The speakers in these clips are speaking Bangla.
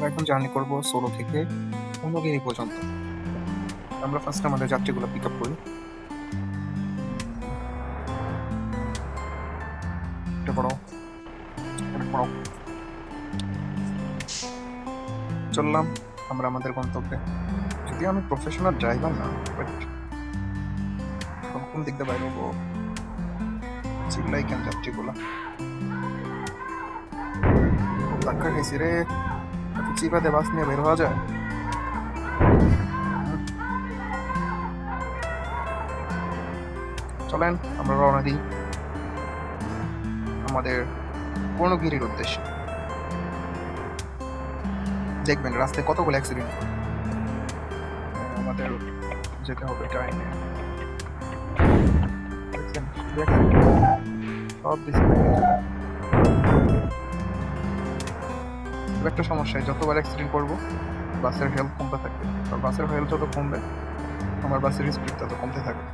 আমরা এখন জার্নি করব সোলো থেকে অন্যগিরি পর্যন্ত। আমরা ফার্স্ট আমাদের যাত্রীগুলো পিক আপ করি। এটা পড়ো, এটা পড়ো। চললাম আমরা আমাদের গন্তব্যে। যদিও আমি প্রফেশনাল ড্রাইভার না, বাট কোন দিক দিয়ে বাইরে হবো চিল্লাই কেন যাত্রীগুলা। ধাক্কা খাইছি রে, এত চিপাতে বাস নিয়ে বের হওয়া যায়? চলেন আমরা রওনা দিই আমাদের পূর্ণগিরির উদ্দেশ্যে। দেখবেন রাস্তায় কতগুলো অ্যাক্সিডেন্ট আমাদের যেতে হবে টাইমে। দেখছেন সব দিচ্ছে। একটা সমস্যায় যতবার অ্যাক্সিডেন্ট করবো বাসের হেলথ কমতে থাকবে, আর বাসের হেলথ যত কমবে আমার বাসের স্পিড তত কমতে থাকবে।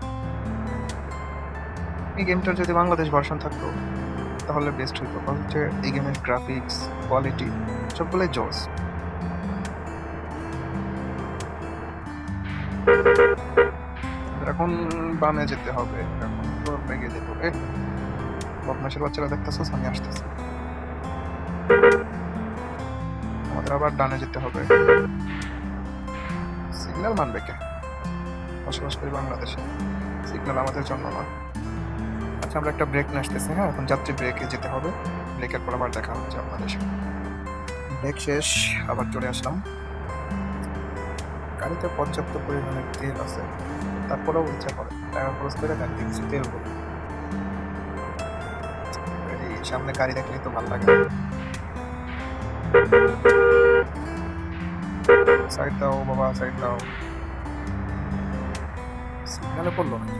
এই গেমটার যদি বাংলাদেশ ভার্সন থাকতো তাহলে বেস্ট হইতো, কারণ হচ্ছে এই গেমের গ্রাফিক্স কোয়ালিটি সবগুলোই জোস। এখন বামে যেতে হবে, এখন তো বেগে যেতে হবে। বদমাশের বাচ্চারা দেখতেছো, আমি আসতেছি। আমাদের আবার ডানে যেতে হবে। সিগন্যাল মানবে কে? বসবাস করি বাংলাদেশে, সিগন্যাল আমাদের জন্য না। আচ্ছা আমরা একটা ব্রেক নিয়ে আসতেছি। হ্যাঁ এখন যাত্রী ব্রেকে যেতে হবে, ব্রেকের পর আবার দেখা হচ্ছে আপনাদের সাথে। ব্রেক শেষ, আবার চলে আসলাম। গাড়িতে পর্যাপ্ত পরিমাণে তেল আছে, তারপরেও ইচ্ছা করে টাকা খরচ করে গাড়িতে কিছু তেল বলি। এই সামনে গাড়ি দেখলেই তো ভালো লাগে। সাইড দাও বাবা, সাইড দাও। সিগন্যালে পড়লো নাকি?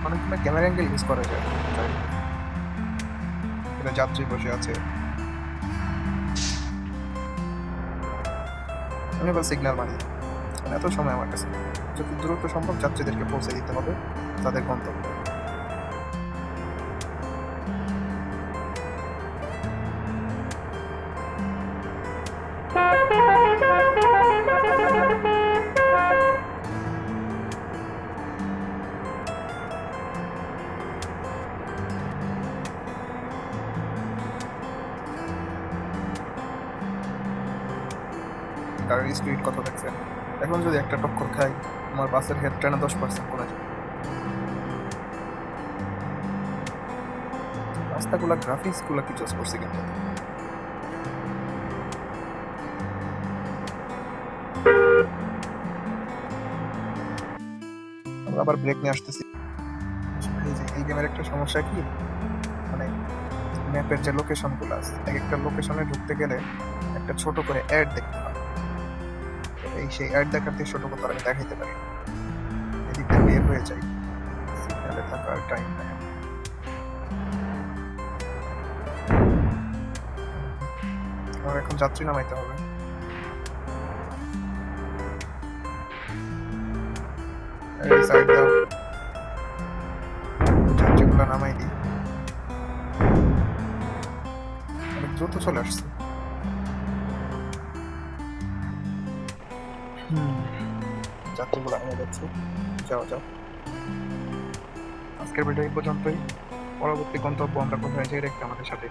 অনেকগুলো ক্যামেরা অ্যাঙ্গেল ইউজ করা যায়। এটা যাত্রী বসে আছে, আমি এবার সিগন্যাল মানি। এত সময় আমার কাছে, যত দ্রুত সম্ভব যাত্রীদেরকে পৌঁছে দিতে হবে তাদের গন্তব্যে। গাড়ির স্পিড কত দেখছেন? এখন যদি একটা টক্কর খাই আমার বাসের হেড টানা 10% কমে যাবে। রাস্তাগুলা গ্রাফিক্স গুলা কি চুজ করছে কিন্তু। আমরা আবার ব্রেক নিয়ে আসতেছি। এই গেমের একটা সমস্যা কি, মানে ম্যাপের যে লোকেশন গুলো আছে এক একটা লোকেশনে ঢুকতে গেলে একটা ছোট করে অ্যাড দেখতে হয়। এই সেই অ্যাড দেখাতে ছোট কথা আমি দেখাইতে পারি, এদিকটা বের হয়ে যাই, সিগন্যালে থাকার টাইম নেই। আমার এখন যাত্রী নামাইতে হবে। সাইড দাও, যাত্রীগুলো নামাই দিই। অনেক দ্রুত চলে আসছে। যাত্রীগুলো আমি যাচ্ছি, যাও যাও। আজকের ভিডিও এই পর্যন্তই। পরবর্তী গন্তব্য আমরা কোথায় যাই দেখতে আমাদের সাথে।